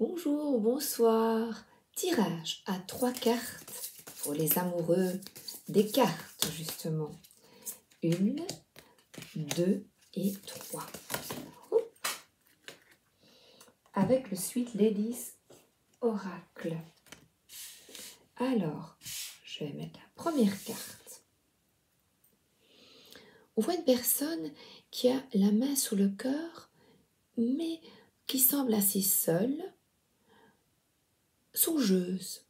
Bonjour, bonsoir. Tirage à 3 cartes pour les amoureux des cartes, justement. 1, 2 et 3. Avec le Sweet Ladies Oracle. Alors, je vais mettre la première carte. On voit une personne qui a la main sur le cœur, mais qui semble assez seule, songeuse.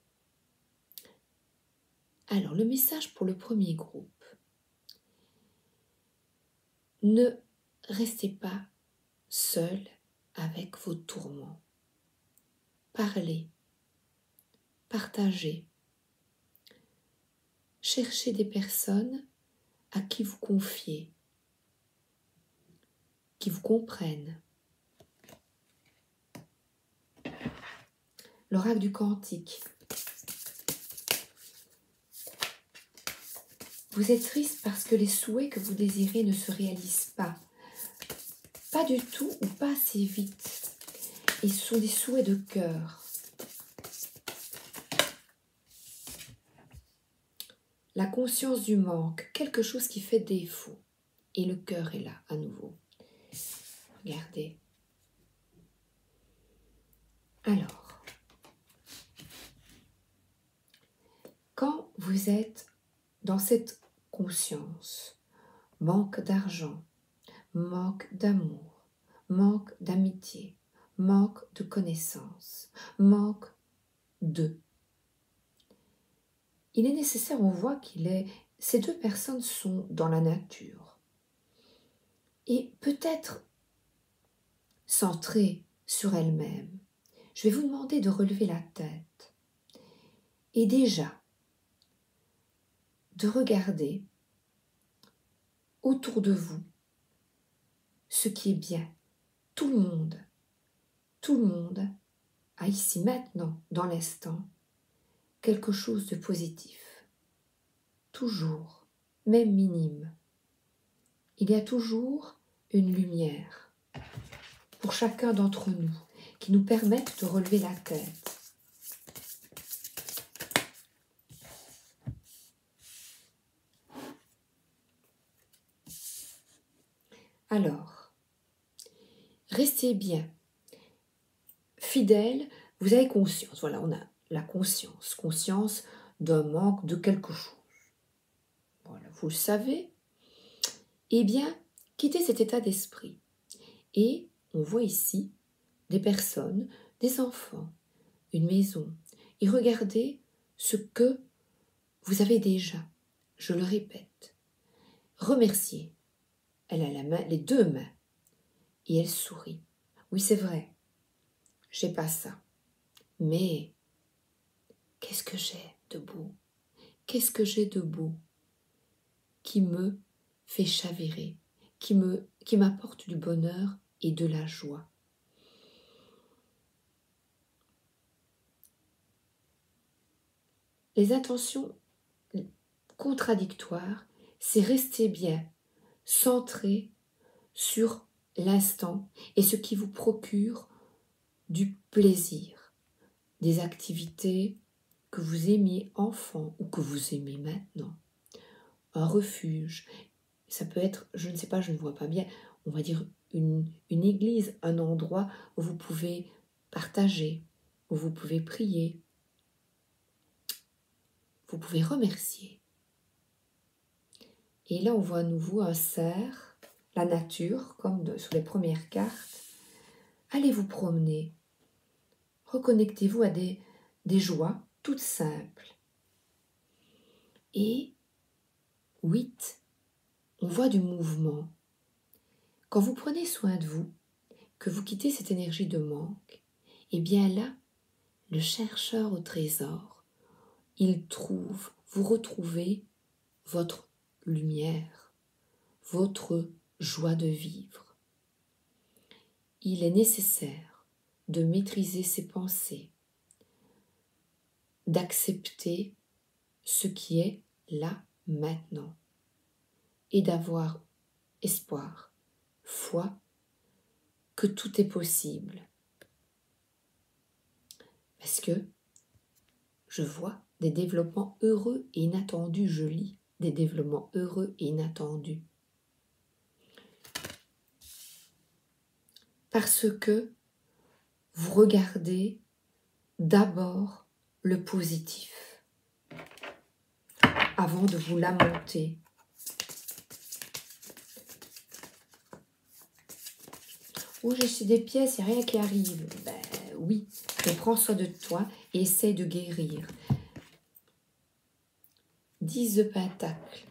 Alors, le message pour le premier groupe. Ne restez pas seul avec vos tourments. Parlez, partagez. Cherchez des personnes à qui vous confiez, qui vous comprennent. L'oracle du cantique. Vous êtes triste parce que les souhaits que vous désirez ne se réalisent pas. Pas du tout ou pas assez vite. Et ce sont des souhaits de cœur. La conscience du manque, quelque chose qui fait défaut. Et le cœur est là, à nouveau. Regardez. Alors, quand vous êtes dans cette conscience, manque d'argent, manque d'amour, manque d'amitié, manque de connaissances, manque de. Il est nécessaire, on voit ces deux personnes sont dans la nature. Et peut-être centrées sur elles-mêmes. Je vais vous demander de relever la tête. Et déjà, de regarder autour de vous ce qui est bien. Tout le monde a ici maintenant, dans l'instant, quelque chose de positif. Toujours, même minime. Il y a toujours une lumière pour chacun d'entre nous qui nous permettent de relever la tête. Alors, restez bien fidèles, vous avez conscience, voilà, on a la conscience d'un manque de quelque chose. Voilà, vous le savez. Eh bien, quittez cet état d'esprit. Et on voit ici des personnes, des enfants, une maison. Et regardez ce que vous avez déjà. Je le répète. Remerciez. Elle a la main, les deux mains. Et elle sourit. Oui, c'est vrai. J'ai pas ça. Mais qu'est-ce que j'ai de beau? Qu'est-ce que j'ai de beau qui me fait chavirer, qui m'apporte du bonheur et de la joie? Les intentions contradictoires, c'est rester bien centré sur l'instant et ce qui vous procure du plaisir, des activités que vous aimiez enfant ou que vous aimez maintenant, un refuge, ça peut être, je ne sais pas, je ne vois pas bien, on va dire une église, un endroit où vous pouvez partager, où vous pouvez prier, vous pouvez remercier. Et là, on voit à nouveau un cerf, la nature, comme sur les premières cartes. Allez vous promener. Reconnectez-vous à des joies toutes simples. Et 8, on voit du mouvement. Quand vous prenez soin de vous, que vous quittez cette énergie de manque, eh bien là, le chercheur au trésor, il trouve, vous retrouvez votre lumière, votre joie de vivre. Il est nécessaire de maîtriser ses pensées, d'accepter ce qui est là maintenant et d'avoir espoir, foi que tout est possible. Parce que je vois des développements heureux et inattendus, je lis des développements heureux et inattendus. Parce que vous regardez d'abord le positif avant de vous lamenter. Oh, j'ai acheté des pièces, il n'y a rien qui arrive. Ben oui, mais prends soin de toi et essaye de guérir. 10 de Pentacle.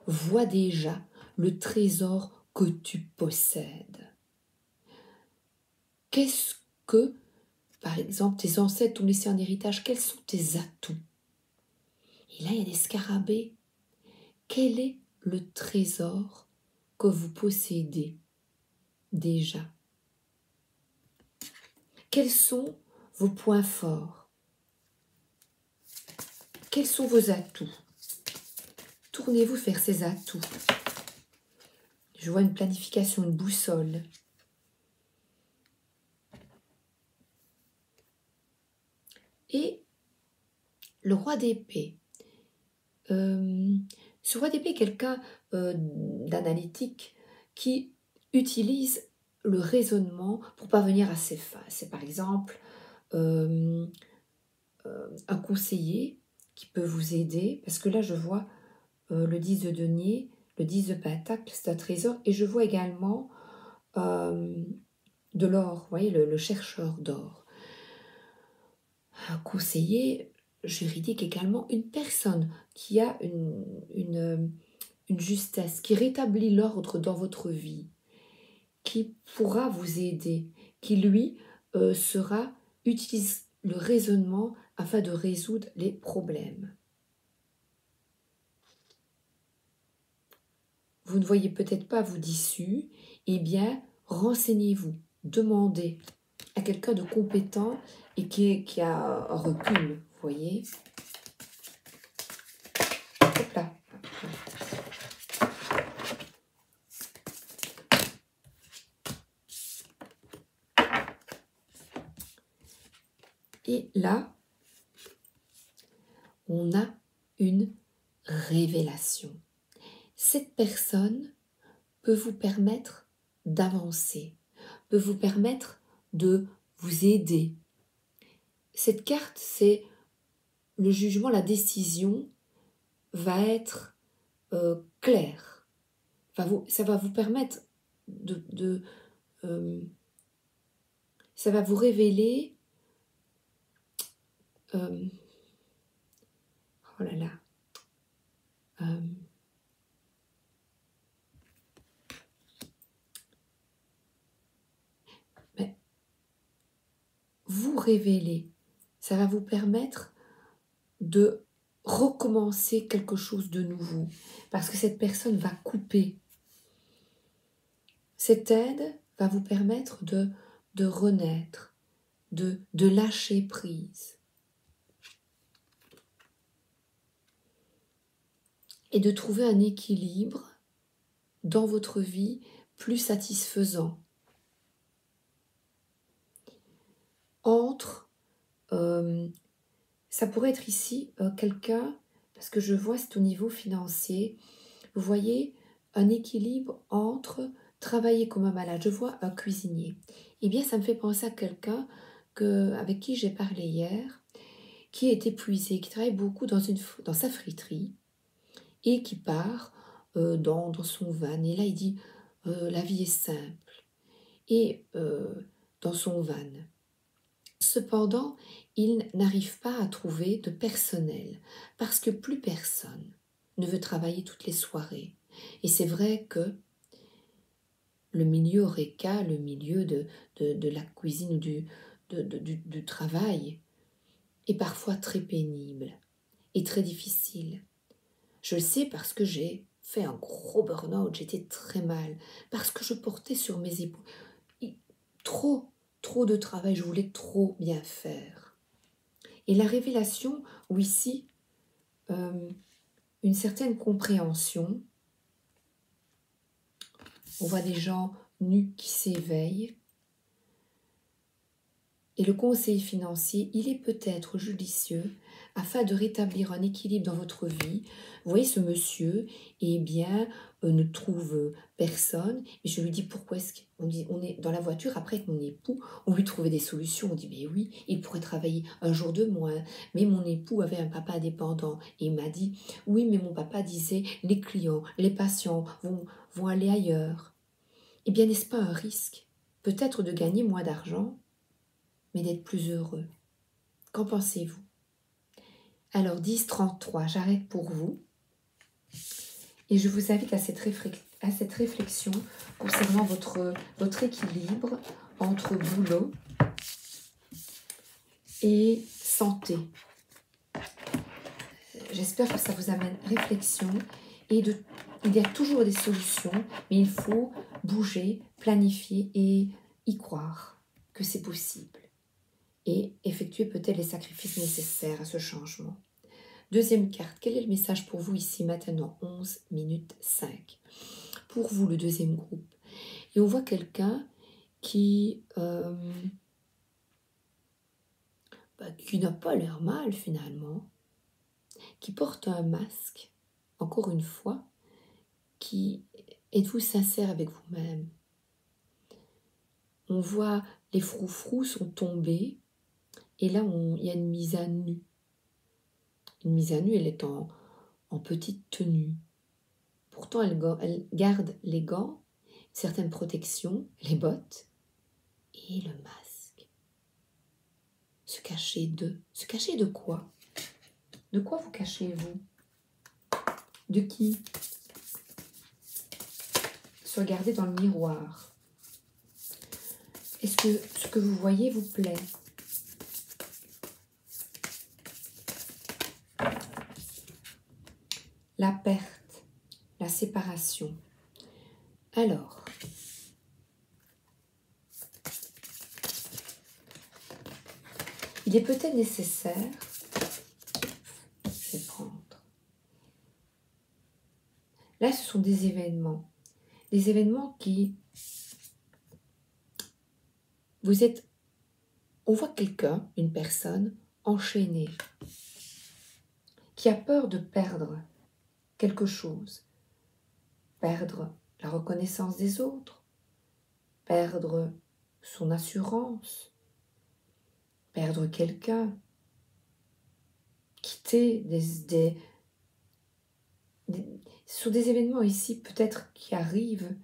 Vois déjà le trésor que tu possèdes. Qu'est-ce que, par exemple, tes ancêtres t'ont laissé en héritage? Quels sont tes atouts? Et là, il y a des scarabées. Quel est le trésor que vous possédez déjà? Quels sont vos points forts? Quels sont vos atouts? Tournez-vous vers ces atouts. Je vois une planification, une boussole. Et le roi d'épée. Ce roi d'épée est quelqu'un d'analytique qui utilise le raisonnement pour parvenir à ses fins. C'est par exemple un conseiller qui peut vous aider, parce que là je vois le 10 de denier, le 10 de pentacle, c'est un trésor, et je vois également de l'or, vous voyez, le chercheur d'or. Un conseiller juridique également, une personne qui a une justesse, qui rétablit l'ordre dans votre vie, qui pourra vous aider, qui lui utilise le raisonnement afin de résoudre les problèmes. Vous ne voyez peut-être pas vous d'issue, eh bien, renseignez-vous, demandez à quelqu'un de compétent et qui a un recul, vous voyez. Hop là. Et là, on a une révélation. Cette personne peut vous permettre d'avancer, peut vous permettre de vous aider. Cette carte, c'est le jugement, la décision va être claire. Ça va vous permettre ça va vous révéler oh là là mais vous révéler, ça va vous permettre de recommencer quelque chose de nouveau, parce que cette personne va couper. Cette aide va vous permettre de renaître, de lâcher prise et de trouver un équilibre dans votre vie plus satisfaisant entre ça pourrait être ici quelqu'un, parce que je vois c'est au niveau financier, vous voyez un équilibre entre travailler comme un malade. Je vois un cuisinier. Eh bien, ça me fait penser à quelqu'un avec qui j'ai parlé hier, qui est épuisé, qui travaille beaucoup dans sa friterie et qui part dans son van. Et là, il dit la vie est simple. Et dans son van. Cependant, il n'arrive pas à trouver de personnel parce que plus personne ne veut travailler toutes les soirées. Et c'est vrai que le milieu HORECA, le milieu de la cuisine ou du travail est parfois très pénible et très difficile. Je le sais parce que j'ai fait un gros burn-out, j'étais très mal, parce que je portais sur mes épaules trop de travail, je voulais trop bien faire. Et la révélation, ou ici, une certaine compréhension. On voit des gens nus qui s'éveillent. Et le conseil financier, il est peut-être judicieux afin de rétablir un équilibre dans votre vie. Vous voyez, ce monsieur, eh bien, ne trouve personne. Et je lui dis, pourquoi est-ce qu'on dit, on est dans la voiture après avec mon époux, on lui trouvait des solutions. On dit, mais oui, il pourrait travailler un jour de moins. Mais mon époux avait un papa indépendant. Et il m'a dit, oui, mais mon papa disait, les clients, les patients vont aller ailleurs. Eh bien, n'est-ce pas un risque? Peut-être de gagner moins d'argent, mais d'être plus heureux. Qu'en pensez-vous? Alors 10-33, j'arrête pour vous et je vous invite à cette réflexion concernant votre équilibre entre boulot et santé. J'espère que ça vous amène réflexion et il y a toujours des solutions, mais il faut bouger, planifier et y croire que c'est possible et effectuer peut-être les sacrifices nécessaires à ce changement. Deuxième carte, quel est le message pour vous ici maintenant? 11 minutes 5. Pour vous, le deuxième groupe. Et on voit quelqu'un qui n'a pas l'air mal finalement, qui porte un masque, encore une fois, qui êtes-vous sincère avec vous-même? On voit les froufrous sont tombés et là il y a une mise à nu. Une mise à nu, elle est en petite tenue. Pourtant, elle garde les gants, certaines protections, les bottes et le masque. Se cacher de quoi? De quoi vous cachez-vous? De qui? Se regarder dans le miroir. Est-ce que ce que vous voyez vous plaît? La perte, la séparation. Alors, il est peut-être nécessaire, je vais prendre. Là, ce sont des événements qui, on voit quelqu'un, une personne enchaînée, qui a peur de perdre quelque chose, perdre la reconnaissance des autres, perdre son assurance, perdre quelqu'un, quitter ce sont des événements ici peut-être qui arrivent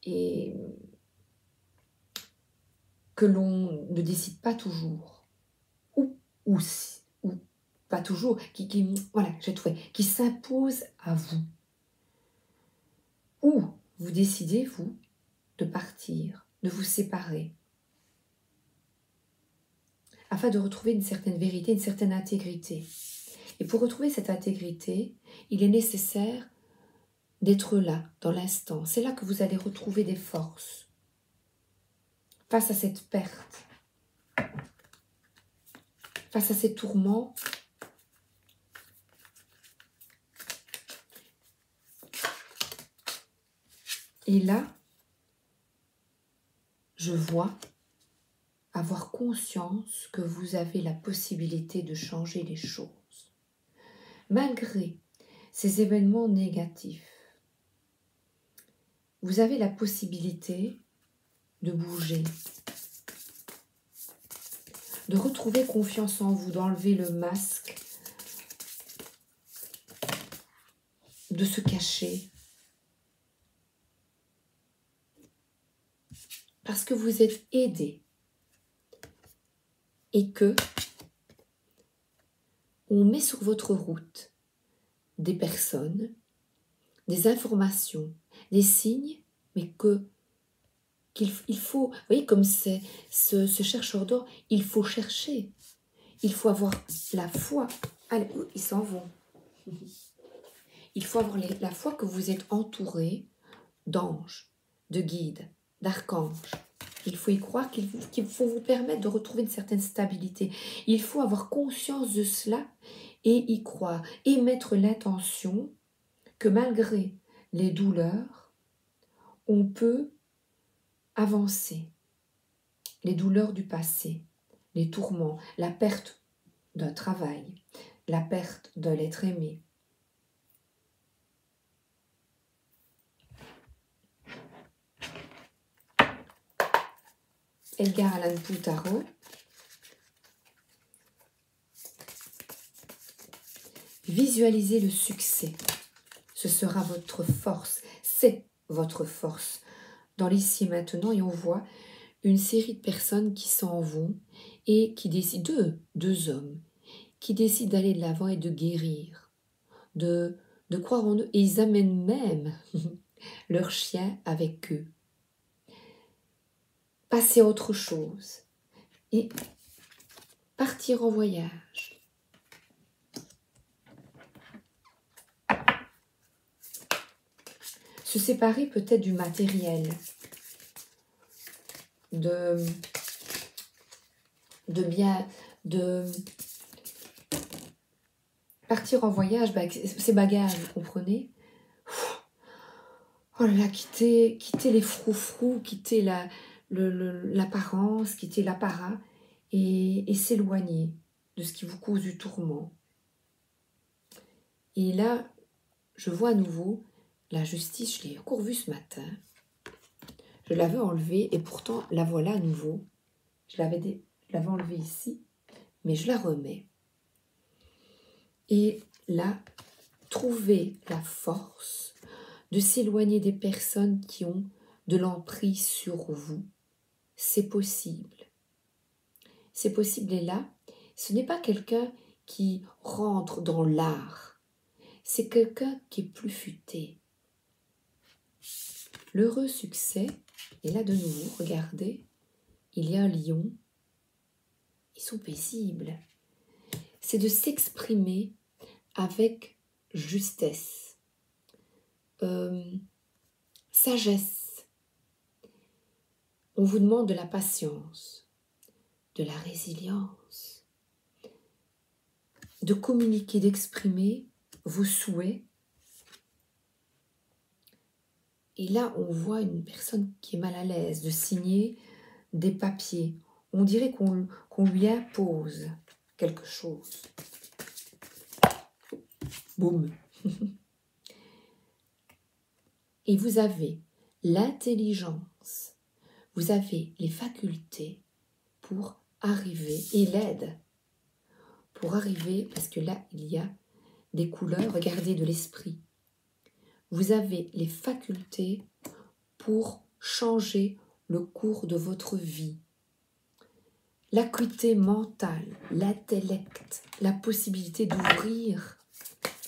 et que l'on ne décide pas toujours, ou pas toujours, voilà, j'ai trouvé, qui s'impose à vous. Ou vous décidez, vous, de partir, de vous séparer, afin de retrouver une certaine vérité, une certaine intégrité. Et pour retrouver cette intégrité, il est nécessaire d'être là, dans l'instant. C'est là que vous allez retrouver des forces face à cette perte, face à ces tourments. Et là, je vois avoir conscience que vous avez la possibilité de changer les choses. Malgré ces événements négatifs, vous avez la possibilité de bouger, de retrouver confiance en vous, d'enlever le masque, de se cacher. Parce que vous êtes aidé et que on met sur votre route des personnes, des informations, des signes, mais qu'il faut, vous voyez, comme c'est ce chercheur d'or, il faut chercher, il faut avoir la foi. Allez, ils s'en vont. Il faut avoir la foi que vous êtes entouré d'anges, de guides, d'archanges. Il faut y croire qu'il faut vous permettre de retrouver une certaine stabilité. Il faut avoir conscience de cela et y croire. Et mettre l'intention que malgré les douleurs, on peut avancer. les douleurs du passé, les tourments, la perte d'un travail, la perte de l'être aimé. Edgar Allan Poe Tarot. Visualisez le succès. Ce sera votre force. C'est votre force. Dans l'ici et maintenant, et on voit une série de personnes qui s'en vont et qui décident, deux hommes, qui décident d'aller de l'avant et de guérir, de croire en eux. Et ils amènent même leur chien avec eux. Passer à autre chose et partir en voyage. Se séparer peut-être du matériel, de partir en voyage, ses bagages, vous comprenez? Oh là là, quitter les froufrous, quitter l'apparence, quitter l'apparat et s'éloigner de ce qui vous cause du tourment. Et là, je vois à nouveau la justice, je l'ai encore vue ce matin. Je l'avais enlevée et pourtant la voilà à nouveau. Je l'avais enlevée ici, mais je la remets. Et là, trouver la force de s'éloigner des personnes qui ont de l'emprise sur vous. C'est possible. C'est possible et là, ce n'est pas quelqu'un qui rentre dans l'art. C'est quelqu'un qui est plus futé. L'heureux succès, et là de nouveau, regardez, il y a un lion. Ils sont paisibles. C'est de s'exprimer avec justesse, sagesse. On vous demande de la patience, de la résilience, de communiquer, d'exprimer vos souhaits. Et là, on voit une personne qui est mal à l'aise de signer des papiers. On dirait qu'on lui impose quelque chose. Boum. Et vous avez l'intelligence, vous avez les facultés pour arriver, et l'aide pour arriver, parce que là, il y a des couleurs, regardez, de l'esprit. Vous avez les facultés pour changer le cours de votre vie. L'acuité mentale, l'intellect, la possibilité d'ouvrir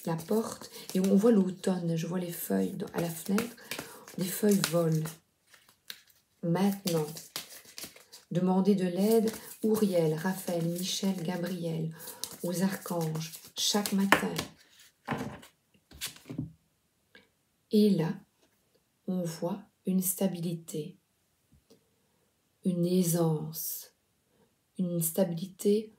la porte. Et on voit l'automne, je vois les feuilles à la fenêtre, les feuilles volent. Maintenant, demandez de l'aide Uriel, Raphaël, Michel, Gabriel, aux archanges, chaque matin. Et là, on voit une stabilité, une aisance, une stabilité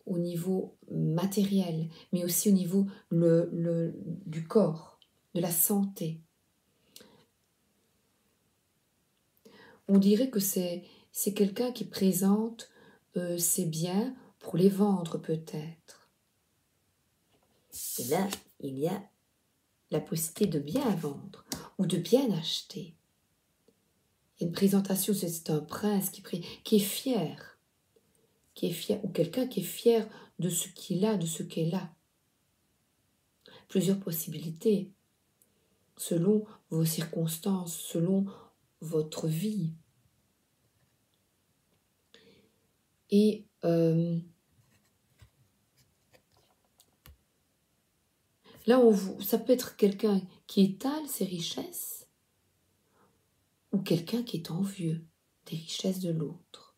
au niveau matériel, mais aussi au niveau du corps, de la santé. On dirait que c'est quelqu'un qui présente ses biens pour les vendre peut-être. Et là, il y a la possibilité de bien vendre ou de bien acheter. Il y a une présentation, c'est un prince qui est fier, ou quelqu'un qui est fier de ce qu'il a, de ce qu'elle a. Plusieurs possibilités, selon vos circonstances, selon votre vie. Et là, ça peut être quelqu'un qui étale ses richesses ou quelqu'un qui est envieux des richesses de l'autre.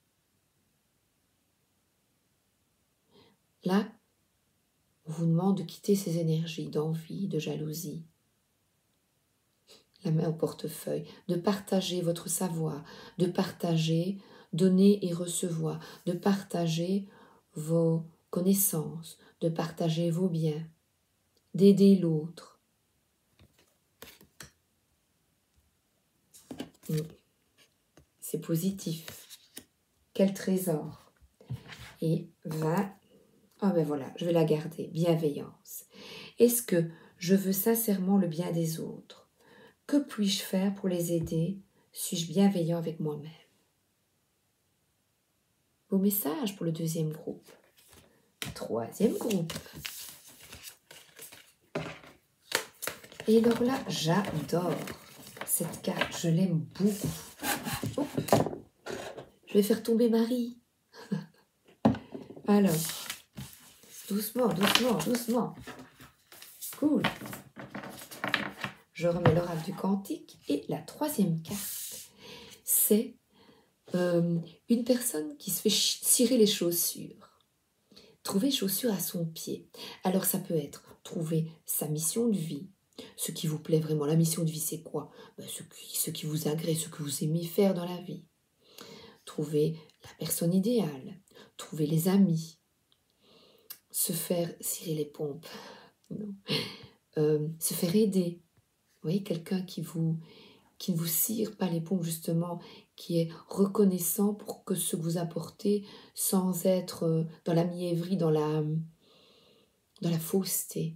Là, on vous demande de quitter ces énergies d'envie, de jalousie. La main au portefeuille, de partager votre savoir, de partager, donner et recevoir, de partager vos connaissances, de partager vos biens, d'aider l'autre. C'est positif. Quel trésor. Et 20. Ah ben voilà, je vais la garder. Bienveillance. Est-ce que je veux sincèrement le bien des autres? Que puis-je faire pour les aider? Suis-je bienveillant avec moi-même? Beau message pour le deuxième groupe. Troisième groupe. Et alors là, j'adore cette carte. Je l'aime beaucoup. Oh, je vais faire tomber Marie. Alors, doucement, doucement, doucement. Cool. Je remets l'oracle du cantique. Et la troisième carte, c'est une personne qui se fait cirer les chaussures. Trouver chaussures à son pied. Alors ça peut être trouver sa mission de vie. Ce qui vous plaît vraiment. La mission de vie, c'est quoi? Ce qui vous agrée, ce que vous aimez faire dans la vie. Trouver la personne idéale. Trouver les amis. Se faire cirer les pompes. Non. Se faire aider. Vous voyez, quelqu'un qui ne vous cire pas les pompes, justement, qui est reconnaissant pour que ce que vous apportez, sans être dans la mièvrerie, dans la fausseté.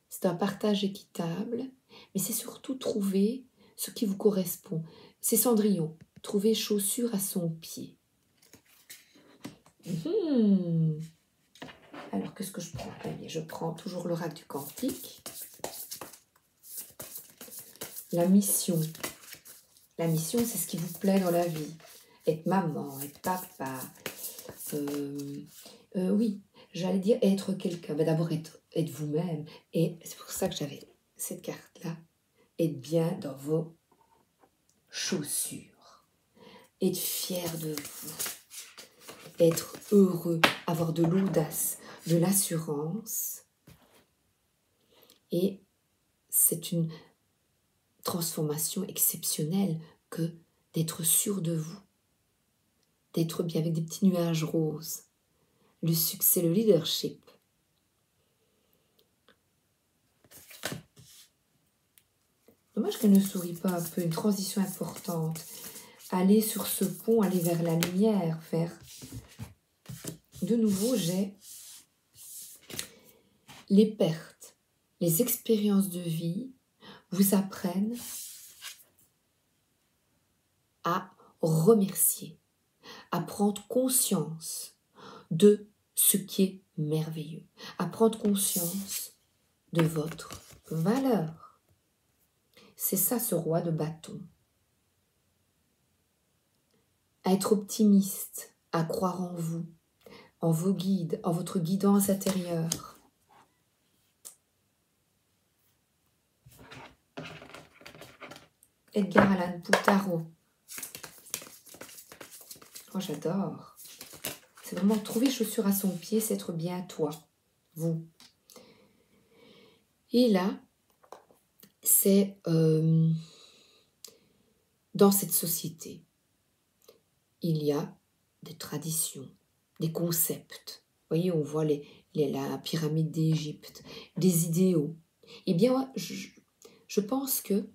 C'est un partage équitable, mais c'est surtout trouver ce qui vous correspond. C'est Cendrillon, trouver chaussure à son pied. Alors, qu'est-ce que je prends? Eh bien, je prends toujours l'oracle du cantique. La mission. La mission, c'est ce qui vous plaît dans la vie. Être maman, être papa. Oui, j'allais dire être quelqu'un. Mais d'abord, être vous-même. Et c'est pour ça que j'avais cette carte-là. Être bien dans vos chaussures. Être fier de vous. Être heureux. Avoir de l'audace, de l'assurance. Et c'est une transformation exceptionnelle que d'être sûr de vous. D'être bien avec des petits nuages roses. Le succès, le leadership. Dommage qu'elle ne sourit pas un peu, une transition importante. Aller sur ce pont, aller vers la lumière, vers... De nouveau, j'ai les pertes, les expériences de vie vous apprennent à remercier, à prendre conscience de ce qui est merveilleux, à prendre conscience de votre valeur. C'est ça, ce roi de bâton. À être optimiste, à croire en vous, en vos guides, en votre guidance intérieure. Edgar Allan Poe Tarot. Oh, j'adore. C'est vraiment trouver chaussure à son pied, c'est être bien toi, vous. Et là, c'est dans cette société, il y a des traditions, des concepts. Vous voyez, on voit la pyramide d'Égypte, des idéaux. Eh bien, je pense que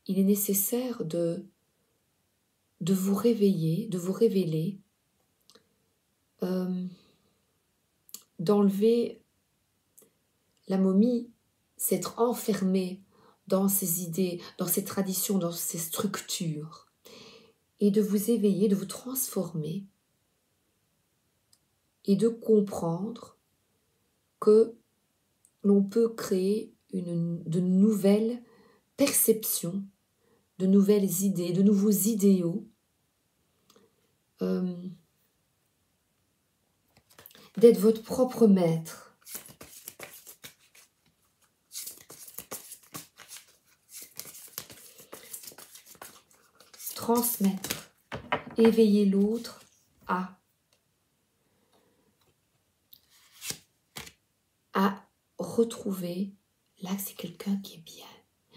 il est nécessaire de vous réveiller, de vous révéler, d'enlever la momie, s'être enfermé dans ces idées, dans ces traditions, dans ces structures, et de vous éveiller, de vous transformer, et de comprendre que l'on peut créer de nouvelles perceptions, de nouvelles idées, de nouveaux idéaux, d'être votre propre maître. Transmettre, éveiller l'autre à retrouver, là c'est quelqu'un qui est bien,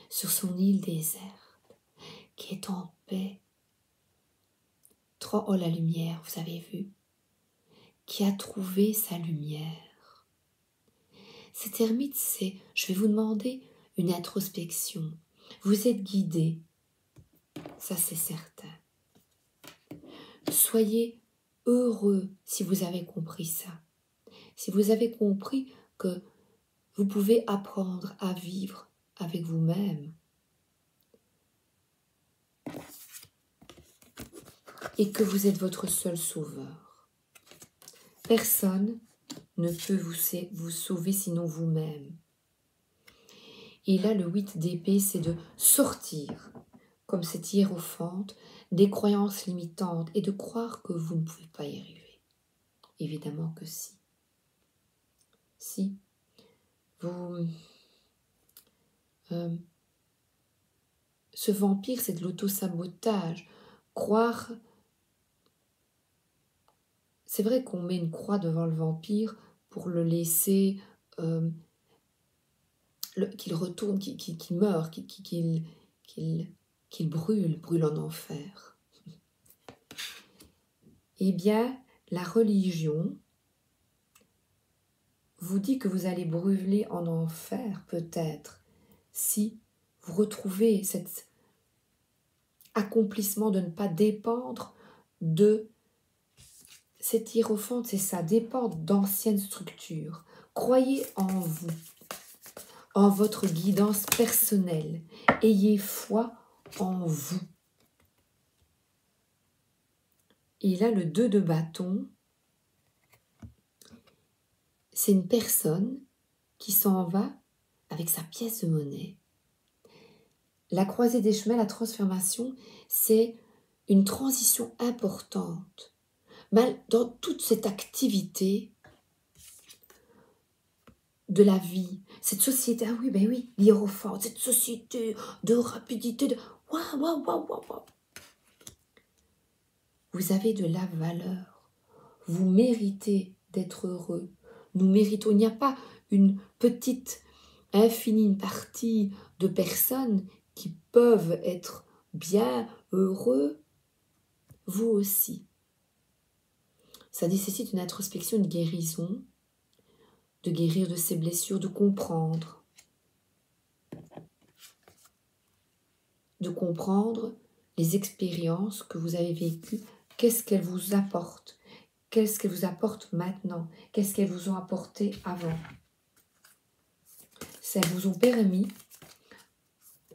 sur son île déserte, qui est en paix, trop haut la lumière, vous avez vu, qui a trouvé sa lumière. Cette ermite, je vais vous demander une introspection. Vous êtes guidé, ça c'est certain. Soyez heureux si vous avez compris ça. Si vous avez compris que vous pouvez apprendre à vivre avec vous-même et que vous êtes votre seul sauveur. Personne ne peut vous sauver sinon vous-même. Et là, le 8 d'épée, c'est de sortir, comme cette hiérophante, des croyances limitantes et de croire que vous ne pouvez pas y arriver. Évidemment que si. Si vous... ce vampire, c'est de l'auto-sabotage. Croire... C'est vrai qu'on met une croix devant le vampire pour le laisser... qu'il retourne, qu'il meure, qu'il brûle en enfer. Eh bien, la religion vous dit que vous allez brûler en enfer, peut-être, si vous retrouvez cet accomplissement de ne pas dépendre de cette hiérophante, c'est ça, dépendre d'anciennes structures. Croyez en vous, en votre guidance personnelle. Ayez foi en vous. Et là, le 2 de bâton, c'est une personne qui s'en va avec sa pièce de monnaie. La croisée des chemins, la transformation, c'est une transition importante. Dans toute cette activité de la vie, cette société, ah oui, ben oui, l'hiérophante, cette société de rapidité, de waouh, waouh, waouh, waouh. Vous avez de la valeur. Vous méritez d'être heureux. Nous méritons. Il n'y a pas une petite, infinie partie de personnes qui peuvent être bien heureux. Vous aussi. Ça nécessite une introspection, une guérison, de guérir de ses blessures, de comprendre les expériences que vous avez vécues, qu'est-ce qu'elles vous apportent, qu'est-ce qu'elles vous apportent maintenant, qu'est-ce qu'elles vous ont apporté avant. Ça vous ont permis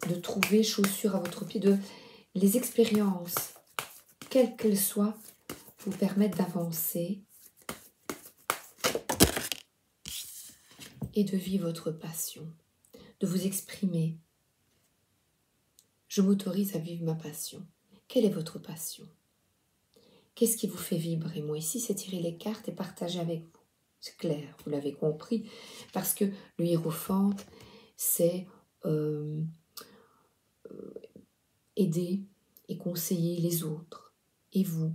de trouver chaussures à votre pied, les expériences, quelles qu'elles soient, vous permettent d'avancer et de vivre votre passion, de vous exprimer. Je m'autorise à vivre ma passion. Quelle est votre passion? Qu'est-ce qui vous fait vibrer? Moi, ici, c'est tirer les cartes et partager avec vous. C'est clair, vous l'avez compris, parce que le hiérophante, c'est aider et conseiller les autres. Et vous,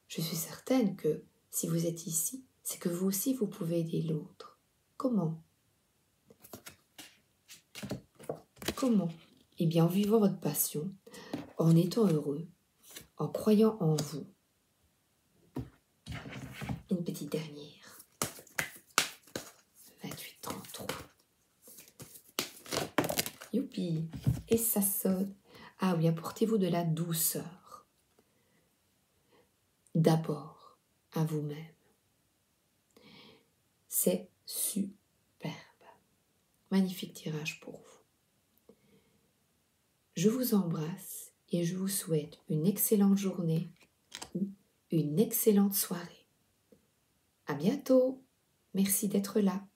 je suis certaine que si vous êtes ici, c'est que vous aussi, vous pouvez aider l'autre. Comment? Comment? Eh bien, en vivant votre passion, en étant heureux, en croyant en vous. Une petite dernière. 28-33. Youpi! Et ça sonne. Ah oui, apportez-vous de la douceur. D'abord, à vous-même. C'est superbe. Magnifique tirage pour vous. Je vous embrasse et je vous souhaite une excellente journée ou une excellente soirée. À bientôt. Merci d'être là.